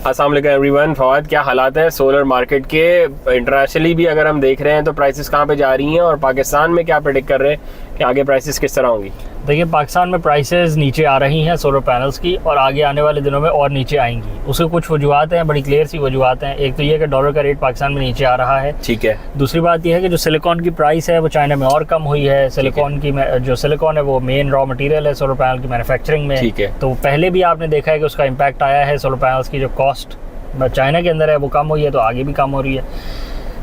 अस्सलाम वालेकुम एवरीवन। फवाद, क्या हालात हैं सोलर मार्केट के? इंटरनेशनली भी अगर हम देख रहे हैं तो प्राइसेस कहाँ पे जा रही हैं, और पाकिस्तान में क्या प्रेडिक्ट कर रहे हैं कि आगे प्राइसेस किस तरह होंगी? देखिए, पाकिस्तान में प्राइसेस नीचे आ रही हैं सोलर पैनल्स की, और आगे आने वाले दिनों में और नीचे आएंगी। उसके कुछ वजूहत हैं, बड़ी क्लियर सी वजूहत हैं। एक तो ये कि डॉलर का रेट पाकिस्तान में नीचे आ रहा है, ठीक है। दूसरी बात यह है कि जो सिलिकॉन की प्राइस है वो चाइना में और कम हुई है। सिलिकॉन की जो सिलिकॉन है वो मेन रॉ मटेरियल है सोलर पैनल की मैन्युफैक्चरिंग में, ठीक है। तो पहले भी आपने देखा है कि उसका इम्पैक्ट आया है। सोलर पैनल्स की जो कॉस्ट चाइना के अंदर है वो कम हुई है, तो आगे भी कम हो रही है।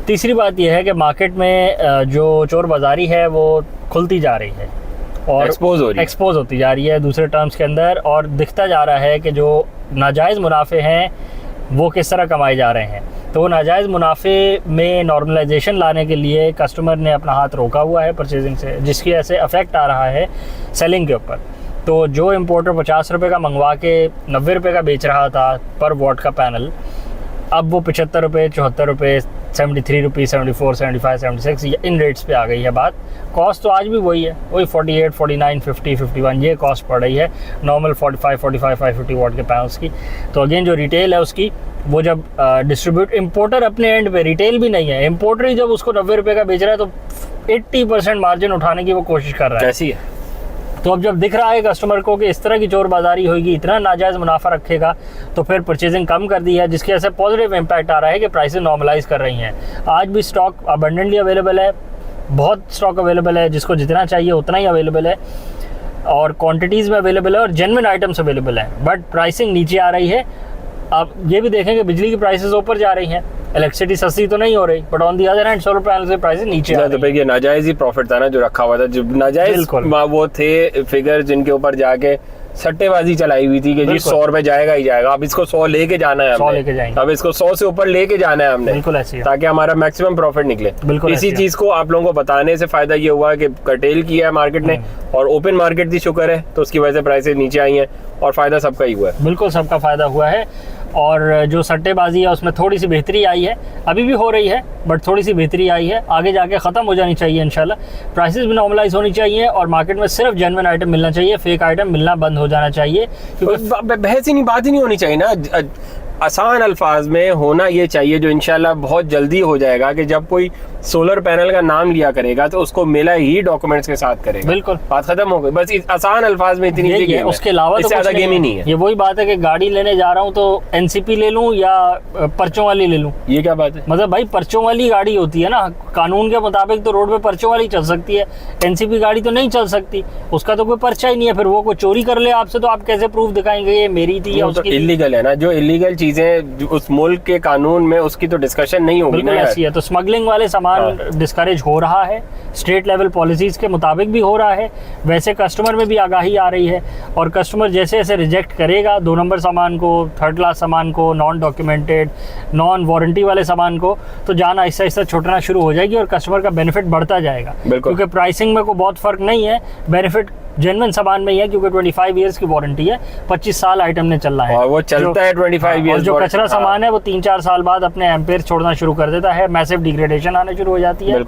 तीसरी बात यह है कि मार्केट में जो चोर बाजारी है वो खुलती जा रही है और एक्सपोज होती जा रही है दूसरे टर्म्स के अंदर, और दिखता जा रहा है कि जो नाजायज़ मुनाफे हैं वो किस तरह कमाए जा रहे हैं। तो नाजायज़ मुनाफे में नॉर्मलाइजेशन लाने के लिए कस्टमर ने अपना हाथ रोका हुआ है परचेजिंग से, जिसकी वजह से अफेक्ट आ रहा है सेलिंग के ऊपर। तो जो इम्पोर्टर 50 रुपये का मंगवा के 90 रुपये का बेच रहा था पर वॉट का पैनल, अब वो 75 रुपये, 74 रुपये, 73 रुपीज़, 74, 75, 76 इन रेट्स पे आ गई है बात। कॉस्ट तो आज भी वही है, वही 48, 49, 50, 51 ये कॉस्ट पड़ रही है नॉर्मल 45, 550 वॉट के पैनल्स की। तो अगेन जो रिटेल है उसकी, वो जब डिस्ट्रीब्यूट इम्पोर्टर अपने एंड पे, रिटेल भी नहीं है, इम्पोर्टर ही जब उसको 90 रुपये का बेच रहा है तो 80% मार्जिन उठाने की वो कोशिश कर रहा है। कैसी है? तो अब जब दिख रहा है कस्टमर को कि इस तरह की चोर बाजारी होगी, इतना नाजायज़ मुनाफा रखेगा, तो फिर परचेजिंग कम कर दी है, जिसकी वजह से पॉजिटिव इम्पैक्ट आ रहा है कि प्राइसेस नॉर्मलाइज कर रही हैं। आज भी स्टॉक अबंडेंटली अवेलेबल है, बहुत स्टॉक अवेलेबल है, जिसको जितना चाहिए उतना ही अवेलेबल है, और क्वांटिटीज़ में अवेलेबल है, और जेन्युइन आइटम्स अवेलेबल हैं, बट प्राइसिंग नीचे आ रही है। अब ये भी देखें कि बिजली की प्राइसेस ऊपर जा रही हैं, इलेक्ट्रिसिटी सस्ती तो नहीं हो रही, but on the other hand solar panel के प्राइसेस नीचे आ रही हैं। तो नाजायज ही प्रॉफिट था ना जो रखा हुआ था, जो नाजायज वो थे फिगर जिनके ऊपर जाके सट्टेबाजी चलाई हुई थी कि जी 100 रुपए जाएगा ही जाएगा। अब इसको 100 लेके जाना है, 100 लेके जाएंगे, अब इसको 100 से ऊपर लेके जाना है हमने, बिल्कुल ऐसे, ताकि हमारा मैक्सिमम प्रॉफिट निकले। बिल्कुल इसी चीज को आप लोगों को बताने से फायदा ये हुआ कि कर्टेल किया है मार्केट ने, और ओपन मार्केट थी, शुक्र है, तो उसकी वजह से प्राइसेस नीचे आई हैं और फायदा सबका ही हुआ है। बिल्कुल सबका फायदा हुआ है, और जो सट्टेबाजी है उसमें थोड़ी सी बेहतरी आई है, अभी भी हो रही है बट थोड़ी सी बेहतरी आई है, आगे जाके ख़त्म हो जानी चाहिए इंशाल्लाह। प्राइसेस भी नॉर्मलाइज होनी चाहिए और मार्केट में सिर्फ जेन्युइन आइटम मिलना चाहिए, फेक आइटम मिलना बंद हो जाना चाहिए। क्योंकि बहस ही नहीं, बात ही नहीं होनी चाहिए ना, आसान अल्फाज में होना ये चाहिए, जो इंशाल्लाह बहुत जल्दी हो जाएगा कि जब कोई सोलर पैनल का नाम लिया करेगा तो उसको मिला ही डॉक्यूमेंट्स के साथ करेगा। बिल्कुल, बात खत्म हो गई। बस आसान अल्फाज में इतनी ये उसके अलावा तो ज्यादा गेम ही नहीं है। ये वही बात है कि गाड़ी लेने जा रहा हूँ तो एनसीपी ले लूँ या पर्चों वाली ले लूँ, ये क्या बात है? मतलब भाई पर्चों वाली गाड़ी होती है ना, कानून के मुताबिक तो रोड पे पर्चों वाली चल सकती है, एनसीपी गाड़ी तो नहीं चल सकती, उसका तो कोई पर्चा ही नहीं है। फिर वो कोई चोरी कर ले आपसे तो आप कैसे प्रूफ दिखाएंगे ये मेरी थी या उसकी? इलीगल है ना, जो इलीगल चीजें उस मुल्क के कानून में, उसकी तो डिस्कशन नहीं होगी ना। ऐसी है, तो स्मगलिंग वाले सामान डिस्करेज हो रहा है, स्टेट लेवल पॉलिसीज के मुताबिक भी हो रहा है, वैसे कस्टमर में भी आगाही आ रही है, और कस्टमर जैसे जैसे रिजेक्ट करेगा 2 नंबर सामान को, 3rd क्लास सामान को, नॉन डॉक्यूमेंटेड, नॉन वारंटी वाले सामान को, तो जान आहिस्ता आहिस्ता छूटना शुरू हो जाएगी और कस्टमर का बेनिफिट बढ़ता जाएगा। क्योंकि प्राइसिंग में कोई बहुत फर्क नहीं है, बेनिफिट जेन्युइन सामान में ही है, क्योंकि 25 ईयर्स की वारंटी है, 25 साल आइटम ने चलना है, और वो चलता है 25 ईयर्स। जो कचरा सामान है वो 3-4 साल बाद अपने एम्पेयर छोड़ना शुरू कर देता है, मैसिव डिग्रेडेशन आने शुरू हो जाती है,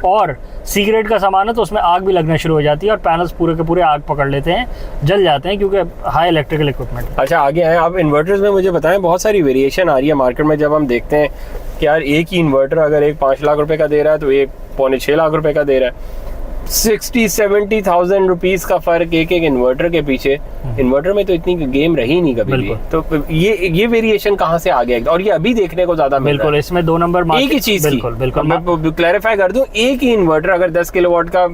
और सी ग्रेड का सामान है तो उसमें आग भी लगना शुरू हो जाती है, और पैनल्स पूरे के पूरे आग पकड़ लेते हैं, जल जाते हैं, क्योंकि हाई इलेक्ट्रिकल इक्विपमेंट। अच्छा, आगे आए आप इन्वर्टर्स में, मुझे बताएं, बहुत सारी वेरिएशन आ रही है मार्केट में। जब हम देखते हैं कि यार एक ही इन्वर्टर अगर एक 5 लाख रुपए का दे रहा है तो एक 5.25 लाख रुपए का दे रहा है, 60-70,000 रुपीज का फर्क एक इन्वर्टर के पीछे। इन्वर्टर में तो इतनी गेम रही नहीं कभी भी, तो ये वेरिएशन कहाँ से आ गया? और ये अभी देखने को ज्यादा मिल रहा है। बिल्कुल, इसमें 2 नंबर एक ही चीज बिल्कुल मैं क्लैरिफाई कर दूं, एक ही इन्वर्टर अगर 10 किलोवाट का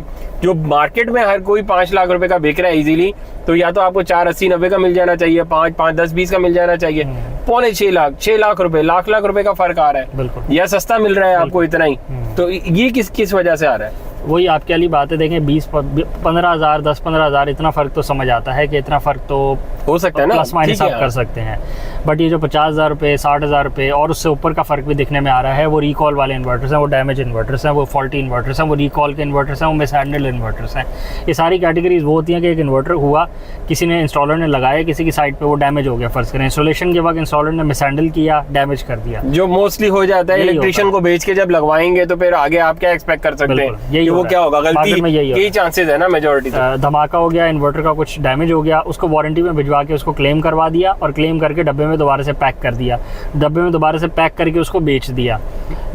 जो मार्केट में हर कोई 5 लाख रुपए का बिक रहा है इजीली, तो या तो आपको 480-90 का मिल जाना चाहिए, 5-10-20 का मिल जाना चाहिए, 5.25 लाख, 6 लाख रुपए, लाख रुपए का फर्क आ रहा है। बिल्कुल, या सस्ता मिल रहा है आपको इतना ही, तो ये किस वजह से आ रहा है? वही आपके वाली बात है। देखें 20-15,000, 10-15,000 इतना फ़र्क तो समझ आता है कि इतना फ़र्क तो हो सकता है ना, प्लस माइनस आप कर सकते हैं, बट ये जो 50,000 रुपये, 60,000 रुपये और उससे ऊपर का फ़र्क भी दिखने में आ रहा है, वो रिकॉल वाले इन्वर्टर्स हैं, वो डैमेज इन्वर्टर्स हैं, वो फॉल्टी इन्वर्टर्स हैं, वो रिकॉल के इन्वर्टर्स हैं, वो मिसहैंडल्ड इन्वर्टर्स हैं। ये सारी कैटेगरीज वो होती हैं कि एक इन्वर्टर हुआ, किसी ने इंस्टॉलर ने लगाया किसी की साइड पे, वो डैमेज हो गया, फर्ज करें इंस्टॉलेशन के वक्त इंस्टॉलर ने मिसहैंडल किया, डैमेज कर दिया, जो मोस्टली हो जाता है। इलेक्ट्रिशियन को बेच के जब लगवाएंगे तो फिर आगे आप क्या एक्सपेक्ट कर सकते हैं? यही वो क्या होगा, गलती में यही यही चांसेस है ना मेजॉरिटी। धमाका हो गया, इन्वर्टर का कुछ डैमेज हो गया, उसको वारंटी में भिजवा के उसको क्लेम करवा दिया और क्लेम करके डब्बे में दोबारा से पैक कर दिया, डब्बे में दोबारा से पैक करके उसको बेच दिया,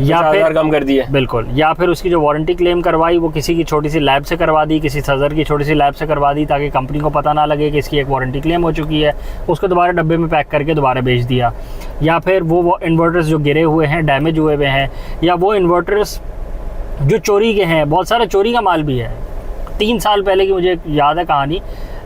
या फिर कम कर दिया। बिल्कुल, या फिर उसकी जो वारंटी क्लेम करवाई वो किसी की छोटी सी लैब से करवा दी, किसी सदर की छोटी सी लैब से करवा दी, ताकि कंपनी को पता ना लगे कि इसकी एक वारंटी क्लेम हो चुकी है, उसको दोबारा डब्बे में पैक करके दोबारा बेच दिया। या फिर वो इन्वर्टर्स जो गिरे हुए हैं, डैमेज हुए हुए हैं, या वो इन्वर्टर्स जो चोरी के हैं, बहुत सारा चोरी का माल भी है। 3 साल पहले की मुझे याद है कहानी,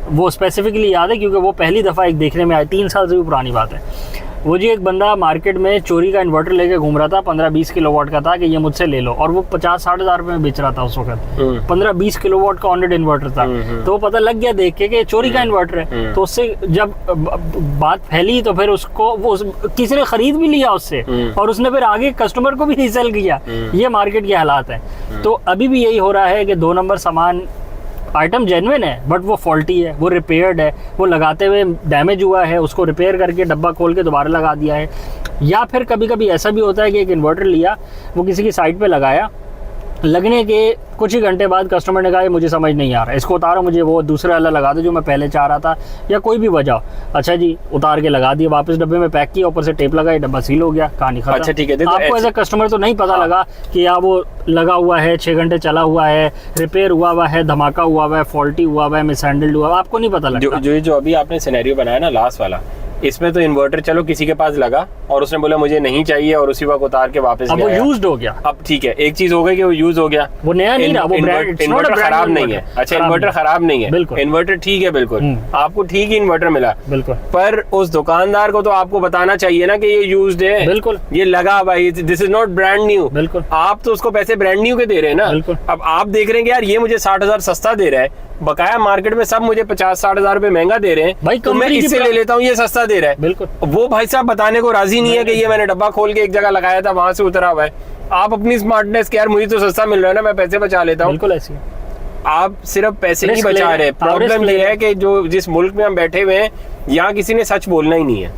वो स्पेसिफिकली याद है क्योंकि वो पहली दफ़ा एक देखने में आई, 3 साल से भी पुरानी बात है। वो जी एक बंदा मार्केट में चोरी का इन्वर्टर लेके घूम रहा था, 15-20 किलोवाट का था, कि ये मुझसे ले लो, और वो 50-60 हज़ार रुपये में बेच रहा था उस वक्त। 15-20 किलोवाट का ऑन इन्वर्टर था। तो वो पता लग गया देख के कि चोरी का इन्वर्टर है। तो उससे जब बात फैली तो फिर उसको किसी ने खरीद भी लिया उससे, और उसने फिर आगे कस्टमर को भी रीसेल किया। ये मार्केट के हालात है। तो अभी भी यही हो रहा है कि 2 नंबर सामान, आइटम जेन्युइन है बट वो फॉल्टी है, वो रिपेयर्ड है, वो लगाते हुए डैमेज हुआ है, उसको रिपेयर करके डब्बा खोल के दोबारा लगा दिया है। या फिर कभी कभी ऐसा भी होता है कि एक इन्वर्टर लिया, वो किसी की साइट पे लगाया, लगने के कुछ ही घंटे बाद कस्टमर ने कहा ये मुझे समझ नहीं आ रहा, इसको उतारो, मुझे वो दूसरा वाला लगा दो जो मैं पहले चाह रहा था, या कोई भी वजह। अच्छा जी, उतार के लगा दिया, वापस डब्बे में पैक किया, ऊपर से टेप लगाई, डब्बा सील हो गया, कहानी खत्म। अच्छा ठीक है, आपको एज ए कस्टमर तो नहीं पता लगा कि यार वो लगा हुआ है, 6 घंटे चला हुआ है, रिपेयर हुआ है, धमाका हुआ है, फॉल्टी हुआ है, मिसहैंडल्ड हुआ है, आपको नहीं पता लगता। जो अभी आपने सिनेरियो बनाया ना लास्ट वाला, इसमें तो इन्वर्टर चलो किसी के पास लगा और उसने बोला मुझे नहीं चाहिए, और उसी वक्त उतार के वापस अब वो यूज्ड हो गया। अब ठीक है, एक चीज हो गई कि वो यूज हो गया, वो नया नहीं रहा, वो इन्वर्टर खराब नहीं है। अच्छा, इन्वर्टर खराब नहीं है, बिल्कुल, इन्वर्टर ठीक है, बिल्कुल आपको ठीक ही इन्वर्टर मिला, बिल्कुल, पर उस दुकानदार को तो आपको बताना चाहिए ना कि ये यूज्ड है, बिल्कुल, ये लगा भाई, this is not brand new. बिल्कुल, आप तो उसको पैसे ब्रांड न्यू के दे रहे हैं ना। बिल्कुल। अब आप देख रहे हैं कि यार ये मुझे 60,000 सस्ता दे रहा है, बकाया मार्केट में सब मुझे 50-60 हजार रुपए महंगा दे रहे हैं, भाई तो मैं इससे ले लेता हूँ, ये सस्ता दे रहा है। बिल्कुल। वो भाई साहब बताने को राजी नहीं है कि ये मैंने डब्बा खोल के एक जगह लगाया था, वहां से उतरा हुआ है। आप अपनी स्मार्टनेस के यार मुझे तो सस्ता मिल रहा है ना, मैं पैसे बचा लेता हूँ। बिल्कुल ऐसी। आप सिर्फ पैसे नहीं बचा रहे, प्रॉब्लम ये है कि जो जिस मुल्क में हम बैठे हुए हैं, यहाँ किसी ने सच बोलना ही नहीं है,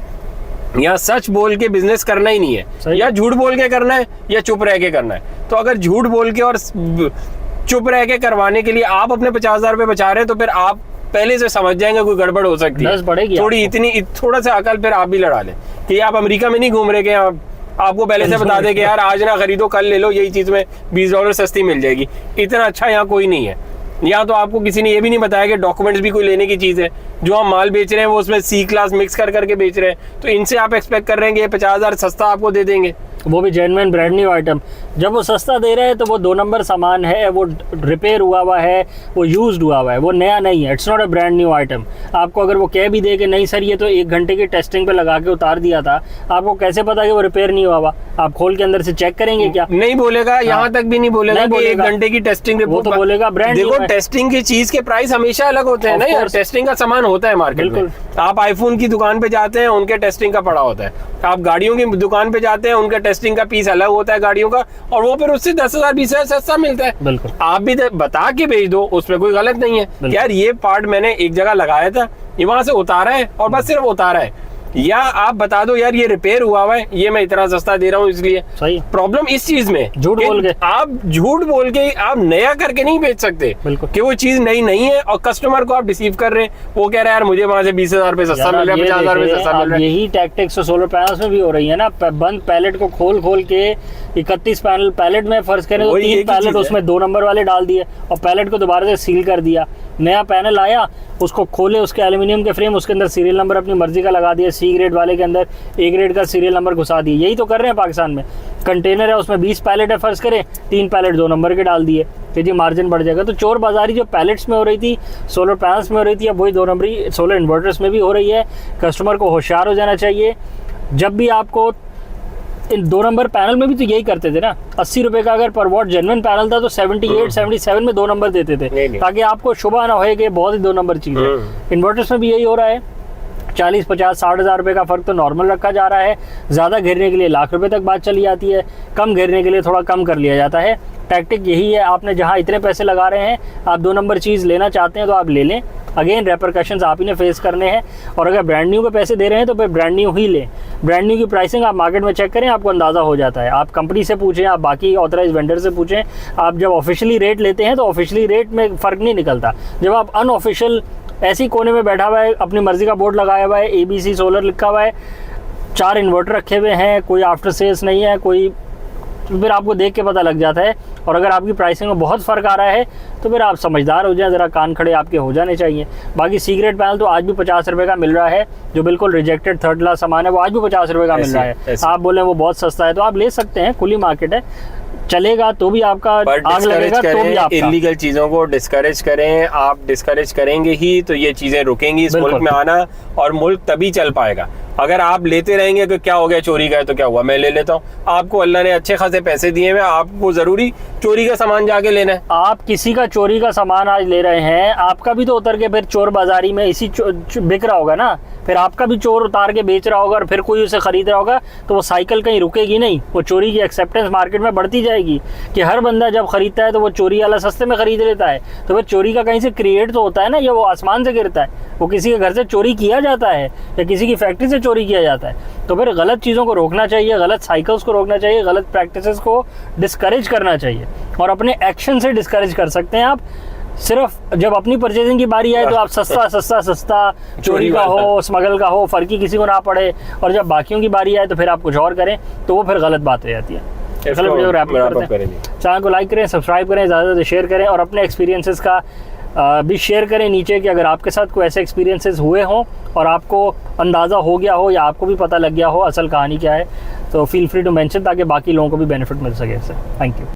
या सच बोल के बिजनेस करना ही नहीं है, या झूठ बोल के करना है या चुप रह के करना है। तो अगर झूठ बोल के और चुप रह के करवाने के लिए आप अपने 50,000 रुपए बचा रहे हैं, तो फिर आप पहले से समझ जाएंगे कोई गड़बड़ हो सकती है, थोड़ी इतनी थोड़ा सा अकल फिर आप भी लड़ा लें कि आप अमेरिका में नहीं घूम रहे, कि आपको पहले से बता दें कि यार आज ना खरीदो कल ले लो, यही चीज में $20 सस्ती मिल जाएगी। इतना अच्छा यहाँ कोई नहीं है। या तो आपको किसी ने ये भी नहीं बताया कि डॉक्यूमेंट्स भी कोई लेने की चीज है, जो हम माल बेच रहे हैं वो उसमें C क्लास मिक्स कर करके बेच रहे हैं, तो इनसे आप एक्सपेक्ट कर रहे हैं कि ये 50,000 सस्ता आपको दे देंगे, वो भी जेन्युइन ब्रांड न्यू आइटम। जब वो सस्ता दे रहे हैं तो वो 2 नंबर सामान है, वो रिपेयर हुआ है, वो यूज्ड हुआ है, वो नया नहीं है, it's not a brand new item. आपको अगर वो कह भी दे कि नहीं सर ये तो 1 घंटे की टेस्टिंग पे लगा के उतार दिया था, आपको कैसे पता कि वो रिपेयर नहीं हुआ? आप खोल के अंदर से चेक करेंगे क्या? नहीं बोलेगा, यहाँ तक भी नहीं बोलेगा कि 1 घंटे की टेस्टिंग रिपोर्ट, वो तो बोलेगा ब्रांड। देखो टेस्टिंग की चीज के प्राइस हमेशा अलग होते हैं ना यार, टेस्टिंग का सामान होता है मार्केट में। आप आईफोन की दुकान पे जाते हैं, उनके टेस्टिंग का पड़ा होता है, आप गाड़ियों की दुकान पे जाते हैं, उनका टेस्टिंग का पीस अलग होता है गाड़ियों का, और वो फिर उससे 10,000 20,000 सस्ता मिलता है। बिल्कुल। आप भी बता के भेज दो, उसमें कोई गलत नहीं है यार, ये पार्ट मैंने एक जगह लगाया था, ये वहां से उतारा है और बस सिर्फ उतारा है, या आप बता दो यार ये रिपेयर हुआ है, ये मैं इतना सस्ता दे रहा हूँ इसलिए। सही। प्रॉब्लम इस चीज में झूठ बोल के, आप झूठ बोल के आप नया करके नहीं बेच सकते कि वो चीज नई नहीं है, और कस्टमर को आप डिसीव कर रहे हैं, वो कह रहा है यार मुझे वहां से 20,000 रुपए सस्ता मिल रहा है, 50,000 रुपए सस्ता मिल रहा है। यही टैक्टिक्स तो सोलर पैनल्स में भी हो रही है ना, बंद पैलेट को खोल के 31 पैनल पैलेट में फर्ज करें तो 3 पैलेट उसमें 2 नंबर वाले डाल दिए और पैलेट को दोबारा से सील कर दिया। नया पैनल आया, उसको खोले, उसके एल्यूमिनियम के फ्रेम, उसके अंदर सीरियल नंबर अपनी मर्जी का लगा दिया, C ग्रेड वाले के अंदर A ग्रेड का सीरियल नंबर घुसा दिए। यही तो कर रहे हैं पाकिस्तान में। कंटेनर है उसमें 20 पैलेट है फर्ज करें, 3 पैलेट 2 नंबर के डाल दिए, तो जी मार्जिन बढ़ जाएगा। तो चोर बाजारी जो पैलेट्स में हो रही थी, सोलर पैनल्स में हो रही थी, अब वही 2 नंबरी सोलर इन्वर्टर्स में भी हो रही है। कस्टमर को होशियार हो जाना चाहिए। जब भी आपको इन 2 नंबर पैनल में भी तो यही करते थे ना, 80 रुपए का अगर पर वॉट जेन्युइन पैनल था तो 78 77 में 2 नंबर देते थे, ताकि आपको शुबह ना होए कि बहुत ही 2 नंबर चीज है। इन्वर्टर्स में भी यही हो रहा है। 40 50 60 हज़ार रुपए का फर्क तो नॉर्मल रखा जा रहा है। ज़्यादा घेरने के लिए लाख रुपए तक बात चली जाती है, कम घेरने के लिए थोड़ा कम कर लिया जाता है। टैक्टिक यही है, आपने जहाँ इतने पैसे लगा रहे हैं, आप 2 नंबर चीज़ लेना चाहते हैं तो आप ले लें, अगेन रेपरकशंस आप ही ने फेस करने हैं। और अगर ब्रांड न्यू के पैसे दे रहे हैं तो फिर ब्रांड न्यू ही लें। ब्रांड न्यू की प्राइसिंग आप मार्केट में चेक करें, आपको अंदाज़ा हो जाता है। आप कंपनी से पूछें, आप बाकी ऑथराइज वेंडर से पूछें। आप जब ऑफिशियली रेट लेते हैं तो ऑफिशियली रेट में फ़र्क नहीं निकलता। जब आप अनऑफिशियल ऐसी कोने में बैठा हुआ है, अपनी मर्ज़ी का बोर्ड लगाया हुआ है, ABC सोलर लिखा हुआ है, 4 इन्वर्टर रखे हुए हैं, कोई आफ्टर सेल्स नहीं है, कोई, तो फिर आपको देख के पता लग जाता है। और अगर आपकी प्राइसिंग में बहुत फ़र्क आ रहा है तो फिर आप समझदार हो जाएं, ज़रा कान खड़े आपके हो जाने चाहिए। बाकी सीक्रेट पैनल तो आज भी 50 रुपये का मिल रहा है, जो बिल्कुल रिजेक्टेड थर्ड क्लास सामान है वो आज भी 50 रुपये का मिल रहा है। आप बोलें वो बहुत सस्ता है तो आप ले सकते हैं, खुली मार्केट है, चलेगा तो भी आपका, आग लगेगा तो भी आपका। इलीगल चीज़ों को डिस्करेज करें, आप डिस्करेज करेंगे ही तो ये चीज़ें रुकेंगी इस मुल्क में आना, और मुल्क तभी चल पाएगा। अगर आप लेते रहेंगे कि क्या हो गया, चोरी का है तो क्या हुआ, मैं ले लेता हूँ। आपको अल्लाह ने अच्छे खासे पैसे दिए हुए, आपको ज़रूरी चोरी का सामान जाके लेना है। आप किसी का चोरी का सामान आज ले रहे हैं, आपका भी तो उतर के फिर चोर बाजारी में इसी बिक रहा होगा ना, फिर आपका भी चोर उतार के बेच रहा होगा और फिर कोई उसे खरीद रहा होगा, तो वो साइकिल कहीं रुकेगी नहीं। वो चोरी की एक्सेप्टेंस मार्केट में बढ़ती जाएगी कि हर बंदा जब खरीदता है तो वो चोरी वाला सस्ते में खरीद लेता है, तो फिर चोरी का कहीं से क्रिएट तो होता है ना, या वो आसमान से गिरता है, वो किसी के घर से चोरी किया जाता है या किसी की फैक्ट्री से चोरी किया जाता है। तो फिर गलत चीज़ों को रोकना चाहिए, गलत साइकिल्स को रोकना चाहिए, गलत प्रैक्टिसेस को डिस्करेज करना चाहिए, और अपने एक्शन से डिस्करेज कर सकते हैं आप। सिर्फ जब अपनी परचेजिंग की बारी आए तो आप सस्ता सस्ता सस्ता, चोरी का हो, स्मगल का हो, फर्की किसी को ना पड़े, और जब बाकियों की बारी आए तो फिर आप कुछ और करें, तो वो फिर गलत बात हो जाती है। चैनल को लाइक करें, सब्सक्राइब करें, ज़्यादा से शेयर करें, और अपने एक्सपीरियंसेस का भी शेयर करें नीचे कि अगर आपके साथ कोई ऐसे एक्सपीरियंसेस हुए हों और आपको अंदाज़ा हो गया हो या आपको भी पता लग गया हो असल कहानी क्या है, तो फील फ्री टू मेंशन, ताकि बाकी लोगों को भी बेनिफिट मिल सके इससे। Thank you.